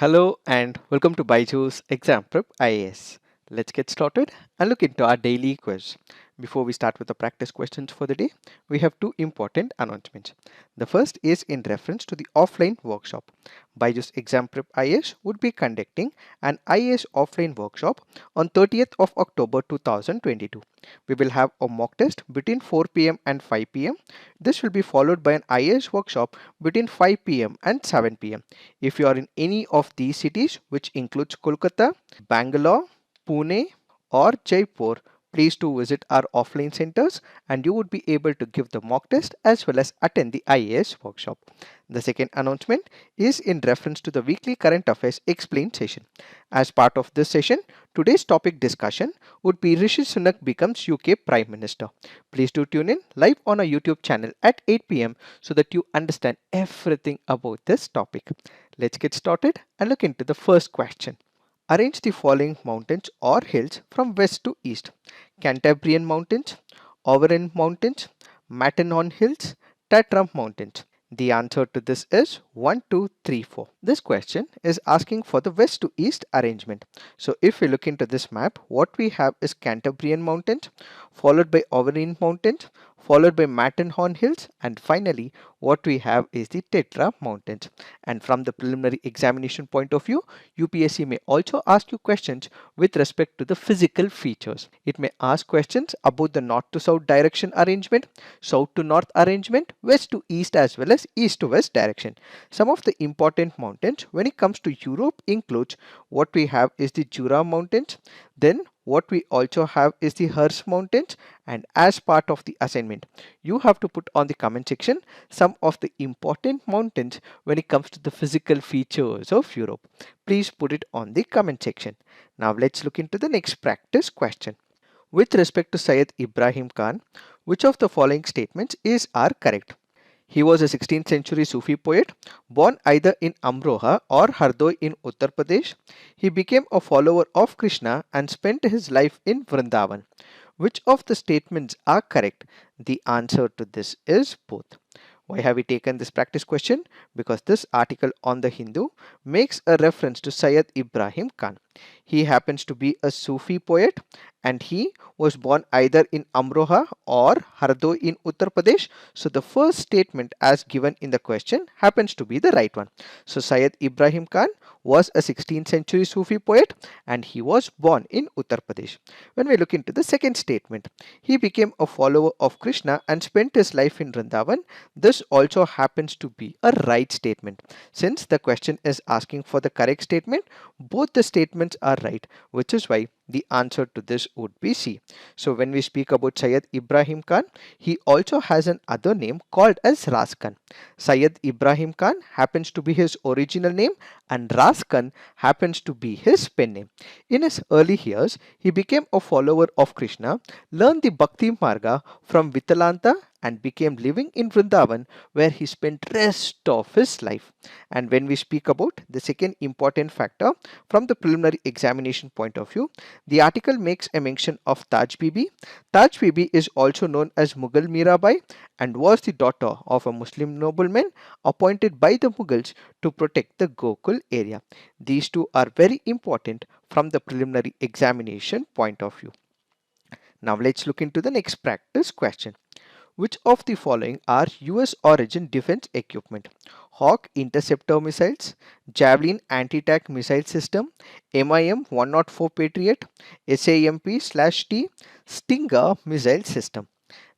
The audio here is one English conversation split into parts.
Hello and welcome to BYJU'S Exam Prep IAS. Let's get started and look into our daily quiz. Before we start with the practice questions for the day, we have two important announcements. The first is in reference to the offline workshop. BYJU'S Exam Prep IAS would be conducting an IAS offline workshop on 30th of October 2022. We will have a mock test between 4 p.m. and 5 p.m. This will be followed by an IAS workshop between 5 p.m. and 7 p.m. If you are in any of these cities, which includes Kolkata, Bangalore, Pune, or Jaipur, please do visit our offline centers and you would be able to give the mock test as well as attend the IAS workshop. The second announcement is in reference to the weekly current affairs explained session. As part of this session, today's topic discussion would be Rishi Sunak becomes UK Prime Minister. Please do tune in live on our YouTube channel at 8 p.m. so that you understand everything about this topic. Let's get started and look into the first question. Arrange the following mountains or hills from west to east: Cantabrian Mountains, Auvergne Mountains, Matterhorn Hills, Tatra Mountains. The answer to this is 1, 2, 3, 4. This question is asking for the west to east arrangement. So if we look into this map, what we have is Cantabrian Mountains, followed by Auvergne Mountains, followed by Matterhorn Hills, and finally what we have is the Tatra Mountains. And from the preliminary examination point of view, UPSC may also ask you questions with respect to the physical features. It may ask questions about the north to south direction arrangement, south to north arrangement, west to east as well as east to west direction. Some of the important mountains when it comes to Europe includes what we have is the Jura Mountains, then what we also have is the Harz Mountains, and as part of the assignment, you have to put on the comment section some of the important mountains when it comes to the physical features of Europe. Please put it on the comment section. Now let's look into the next practice question. With respect to Syed Ibrahim Khan, which of the following statements are correct? He was a 16th century Sufi poet, born either in Amroha or Hardoi in Uttar Pradesh. He became a follower of Krishna and spent his life in Vrindavan. Which of the statements are correct? The answer to this is both. Why have we taken this practice question? Because this article on the Hindu makes a reference to Syed Ibrahim Khan. He happens to be a Sufi poet and he was born either in Amroha or Hardoi in Uttar Pradesh. So the first statement as given in the question happens to be the right one. So Syed Ibrahim Khan was a 16th century Sufi poet and he was born in Uttar Pradesh. When we look into the second statement, he became a follower of Krishna and spent his life in Vrindavan. This also happens to be a right statement. Since the question is asking for the correct statement, both the statements are right, which is why the answer to this would be C. So when we speak about Syed Ibrahim Khan, he also has an other name called as Ras Khan. Syed Ibrahim Khan happens to be his original name and Ras Khan happens to be his pen name. In his early years, he became a follower of Krishna, learned the Bhakti Marga from Vittalanta and became living in Vrindavan where he spent rest of his life. And when we speak about the second important factor from the preliminary examination point of view, the article makes a mention of Taj Bibi. Taj Bibi is also known as Mughal Mirabai and was the daughter of a Muslim nobleman appointed by the Mughals to protect the Gokul area. These two are very important from the preliminary examination point of view. Now let's look into the next practice question. Which of the following are US origin defense equipment? Hawk interceptor missiles, Javelin anti-tank missile system, MIM-104 Patriot, SAMP/T, Stinger missile system.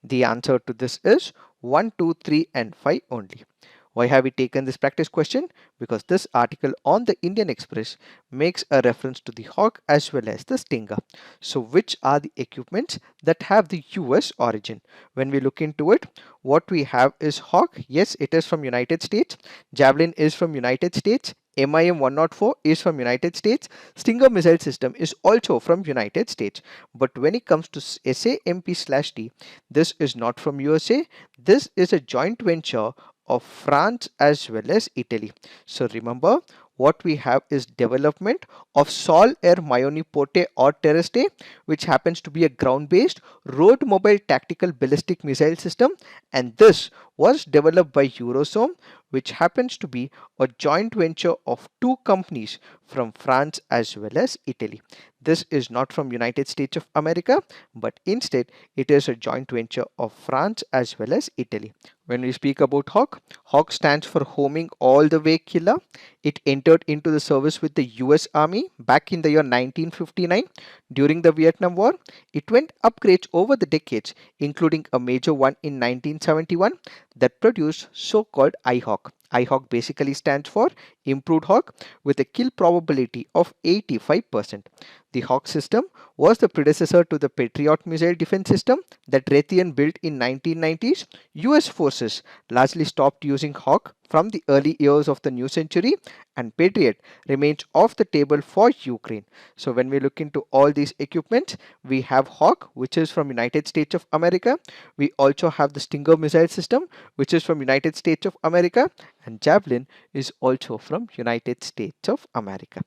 The answer to this is 1, 2, 3 and 5 only. Why have we taken this practice question? Because this article on the Indian Express makes a reference to the Hawk as well as the Stinger. So which are the equipments that have the US origin? When we look into it, what we have is Hawk. Yes, it is from United States. Javelin is from United States. MIM-104 is from United States. Stinger missile system is also from United States. But when it comes to SAMP/T, this is not from USA. This is a joint venture of France as well as Italy. So remember, what we have is development of Sol Air Mionipote or Terrestre, which happens to be a ground-based road mobile tactical ballistic missile system, and this was developed by Eurosome which happens to be a joint venture of two companies from France as well as Italy. This is not from United States of America, but instead it is a joint venture of France as well as Italy. When we speak about Hawk, Hawk stands for Homing All the Way Killer. It entered into the service with the US Army back in the year 1959 during the Vietnam War. It went upgrades over the decades, including a major one in 1971 that produced so-called IHawk. IHawk basically stands for Improved Hawk with a kill probability of 85%. The Hawk system was the predecessor to the Patriot missile defense system that Raytheon built in 1990s. US forces largely stopped using Hawk from the early years of the new century, and Patriot remains off the table for Ukraine. So when we look into all these equipment, we have Hawk, which is from United States of America. We also have the Stinger missile system, which is from United States of America, and Javelin is also from United States of America.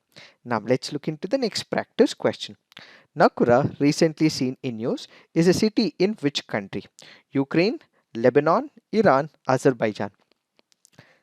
Now let's look into the next practice question. Naqoura, recently seen in news, is a city in which country? Ukraine, Lebanon, Iran, Azerbaijan.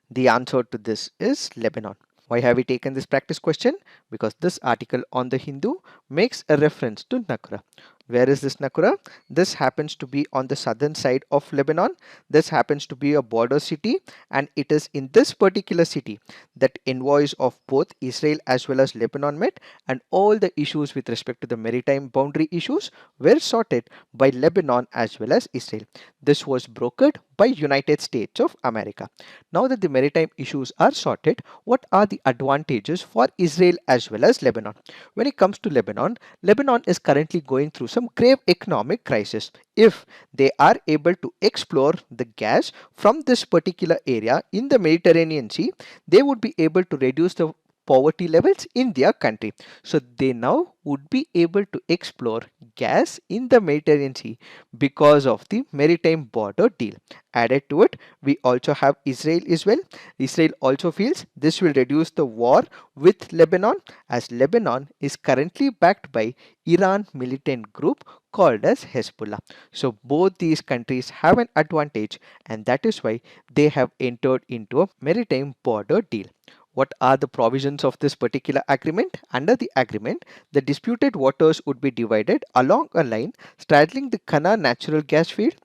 The answer to this is Lebanon. Why have we taken this practice question? Because this article on the Hindu makes a reference to Naqoura. Where is this Naqoura? This happens to be on the southern side of Lebanon. This happens to be a border city, and it is in this particular city that envoys of both Israel as well as Lebanon met, and all the issues with respect to the maritime boundary issues were sorted by Lebanon as well as Israel. This was brokered by United States of America. Now that the maritime issues are sorted, what are the advantages for Israel as well as Lebanon? When it comes to Lebanon, Lebanon is currently going through some grave economic crisis. If they are able to explore the gas from this particular area in the Mediterranean Sea, they would be able to reduce the poverty levels in their country. So they now would be able to explore gas in the Mediterranean Sea because of the maritime border deal. Added to it, we also have Israel as well. Israel also feels this will reduce the war with Lebanon, as Lebanon is currently backed by Iran militant group called as Hezbollah. So both these countries have an advantage, and that is why they have entered into a maritime border deal. What are the provisions of this particular agreement? Under the agreement, the disputed waters would be divided along a line straddling the Qana natural gas field.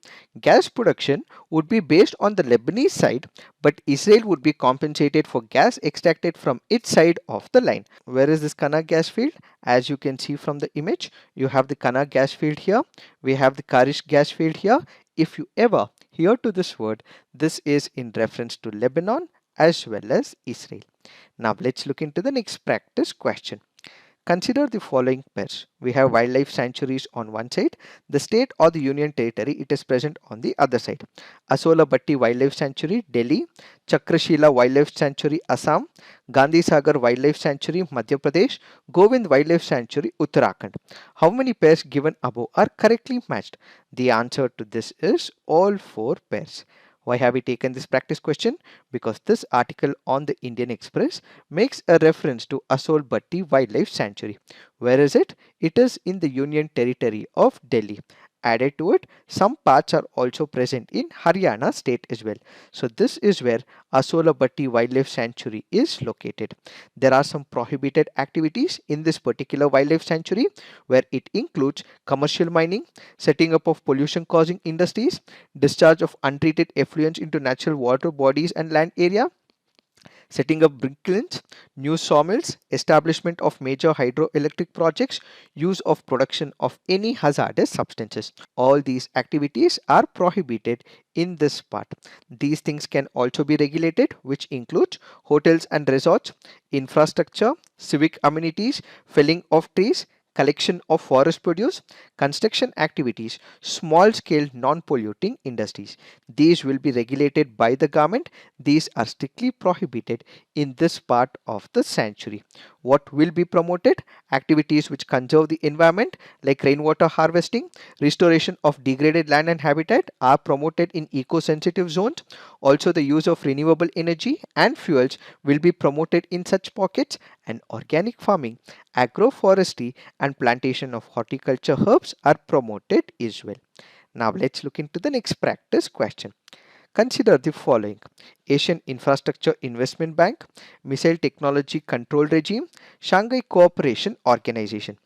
Gas production would be based on the Lebanese side, but Israel would be compensated for gas extracted from its side of the line. Where is this Qana gas field? As you can see from the image, you have the Qana gas field here. We have the Karish gas field here. If you ever hear to this word, this is in reference to Lebanon as well as Israel. Now let's look into the next practice question. Consider the following pairs. We have wildlife sanctuaries on one side, the state or the union territory it is present on the other side. Asola Bhatti Wildlife Sanctuary, Delhi; Chakrashila Wildlife Sanctuary, Assam; Gandhi Sagar Wildlife Sanctuary, Madhya Pradesh; Govind Wildlife Sanctuary, Uttarakhand. How many pairs given above are correctly matched? The answer to this is all four pairs. Why have we taken this practice question? Because this article on the Indian Express makes a reference to Asol Bhatti Wildlife Sanctuary. Where is it? It is in the Union Territory of Delhi. Added to it, some parts are also present in Haryana state as well. So this is where Asola Bhatti Wildlife Sanctuary is located. There are some prohibited activities in this particular wildlife sanctuary, where it includes commercial mining, setting up of pollution causing industries, discharge of untreated effluents into natural water bodies and land area, setting up brick kilns, new sawmills, establishment of major hydroelectric projects, use of production of any hazardous substances. All these activities are prohibited in this part. These things can also be regulated, which includes hotels and resorts, infrastructure, civic amenities, felling of trees, collection of forest produce, construction activities, small scale non-polluting industries. These will be regulated by the government. These are strictly prohibited in this part of the sanctuary. What will be promoted? Activities which conserve the environment like rainwater harvesting, restoration of degraded land and habitat are promoted in eco-sensitive zones. Also, the use of renewable energy and fuels will be promoted in such pockets, and organic farming, agroforestry and plantation of horticulture herbs are promoted as well. Now let's look into the next practice question. Consider the following: Asian Infrastructure Investment Bank, Missile Technology Control Regime, Shanghai Cooperation Organization.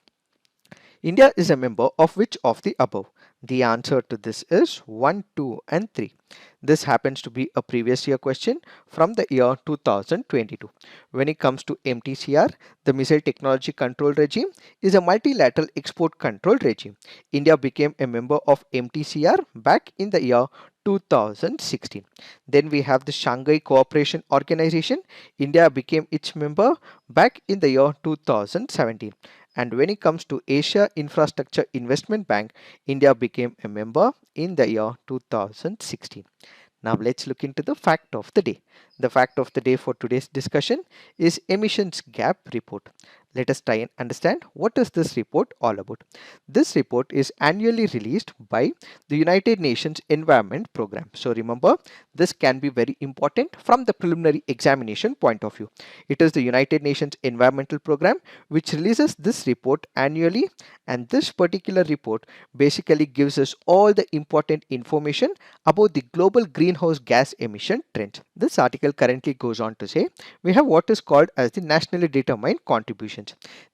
India is a member of which of the above? The answer to this is 1, 2 and 3. This happens to be a previous year question from the year 2022. When it comes to MTCR, the Missile Technology Control Regime is a multilateral export control regime. India became a member of MTCR back in the year 2016. Then we have the Shanghai Cooperation Organization. India became its member back in the year 2017. And when it comes to Asia Infrastructure Investment Bank, India became a member in the year 2016. Now let's look into the fact of the day. The fact of the day for today's discussion is emissions gap report. Let us try and understand what is this report all about. This report is annually released by the United Nations Environment Program. So remember, this can be very important from the preliminary examination point of view. It is the United Nations Environmental Program which releases this report annually, and this particular report basically gives us all the important information about the global greenhouse gas emission trends. This article currently goes on to say we have what is called as the nationally determined contributions.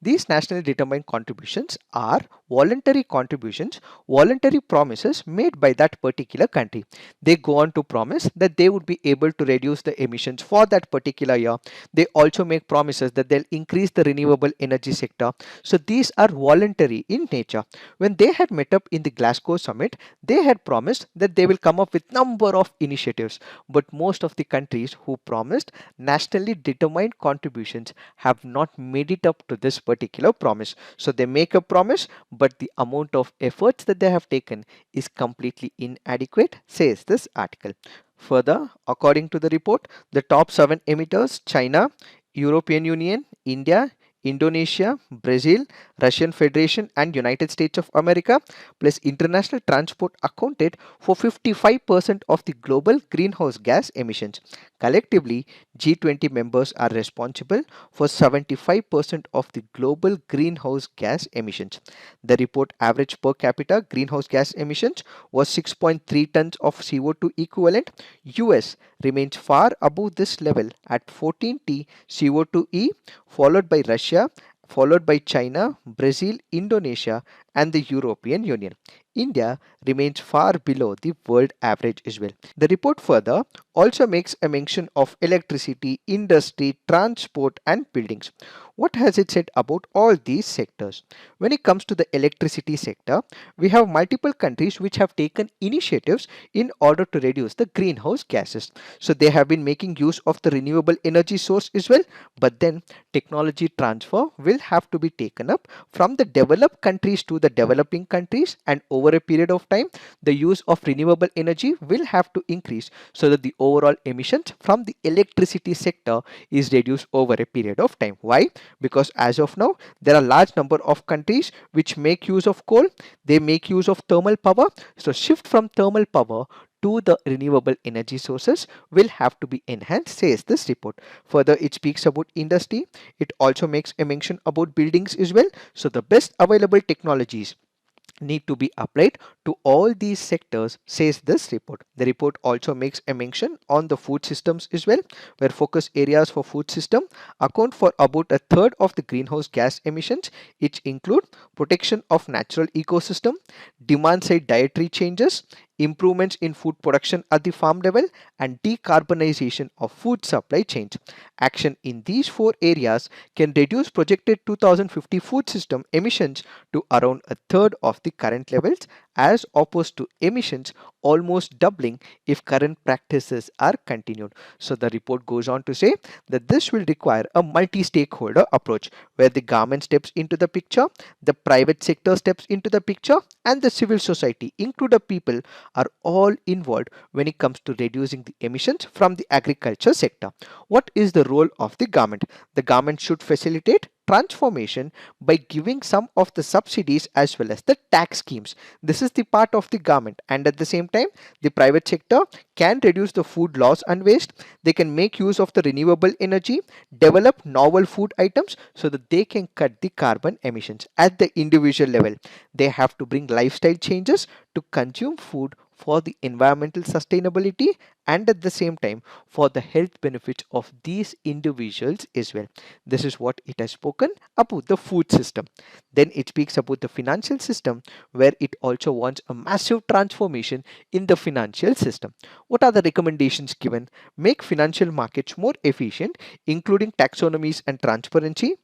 These nationally determined contributions are voluntary contributions, voluntary promises made by that particular country. They go on to promise that they would be able to reduce the emissions for that particular year. They also make promises that they'll increase the renewable energy sector. So these are voluntary in nature. When they had met up in the Glasgow summit, they had promised that they will come up with number of initiatives, but most of the countries who promised nationally determined contributions have not made it up to this particular promise. So they make a promise, but the amount of efforts that they have taken is completely inadequate, says this article. Further, according to the report, the top 7 emitters: China, European Union, India, Indonesia, Brazil, Russian Federation and United States of America plus international transport accounted for 55% of the global greenhouse gas emissions. Collectively, G20 members are responsible for 75% of the global greenhouse gas emissions. The report average per capita greenhouse gas emissions was 6.3 tons of CO2 equivalent. US remains far above this level at 14 T CO2e, followed by Russia, followed by China, Brazil, Indonesia and the European Union. India remains far below the world average as well. The report further also makes a mention of electricity, industry, transport and buildings. What has it said about all these sectors? When it comes to the electricity sector, we have multiple countries which have taken initiatives in order to reduce the greenhouse gases. So they have been making use of the renewable energy source as well, but then technology transfer will have to be taken up from the developed countries to the developing countries, and over a period of time the use of renewable energy will have to increase so that the overall emissions from the electricity sector is reduced over a period of time. Why? Because as of now there are large number of countries which make use of coal, they make use of thermal power. So shift from thermal power to the renewable energy sources will have to be enhanced, says this report. Further, it speaks about industry. It also makes a mention about buildings as well. So the best available technologies need to be applied to all these sectors, says this report. The report also makes a mention on the food systems as well, where focus areas for food system account for about a third of the greenhouse gas emissions, which include protection of natural ecosystem, demand side dietary changes, improvements in food production at the farm level and decarbonization of food supply chains. Action in these 4 areas can reduce projected 2050 food system emissions to around a third of the current levels, as opposed to emissions almost doubling if current practices are continued. So the report goes on to say that this will require a multi-stakeholder approach where the government steps into the picture, the private sector steps into the picture and the civil society, including people, are all involved when it comes to reducing the emissions from the agriculture sector. What is the role of the government? The government should facilitate transformation by giving some of the subsidies as well as the tax schemes. This is the part of the government, and at the same time the private sector can reduce the food loss and waste. They can make use of the renewable energy, develop novel food items so that they can cut the carbon emissions. At the individual level, they have to bring lifestyle changes to consume food for the environmental sustainability and at the same time for the health benefits of these individuals as well. This is what it has spoken about the food system. Then it speaks about the financial system, where it also wants a massive transformation in the financial system. What are the recommendations given? Make financial markets more efficient, including taxonomies and transparency.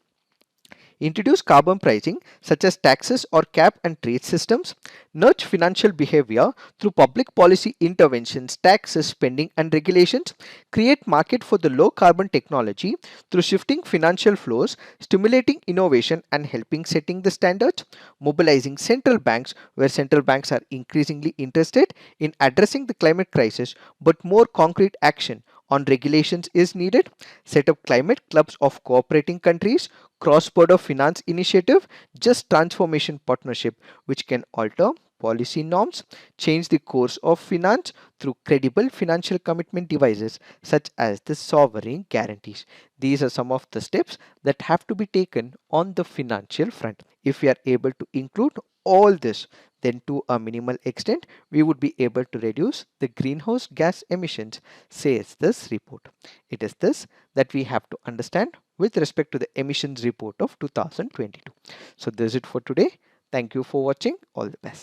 Introduce carbon pricing such as taxes or cap and trade systems. Nudge financial behavior through public policy interventions, taxes, spending and regulations. Create market for the low carbon technology through shifting financial flows, stimulating innovation and helping setting the standards. Mobilizing central banks, where central banks are increasingly interested in addressing the climate crisis, but more concrete action on regulations is needed. Set up climate clubs of cooperating countries, cross-border finance initiative, just transformation partnership which can alter policy norms, change the course of finance through credible financial commitment devices such as the sovereign guarantees. These are some of the steps that have to be taken on the financial front. If we are able to include all this, then to a minimal extent we would be able to reduce the greenhouse gas emissions, says this report. It is this that we have to understand with respect to the emissions report of 2022. So this is it for today. Thank you for watching. All the best.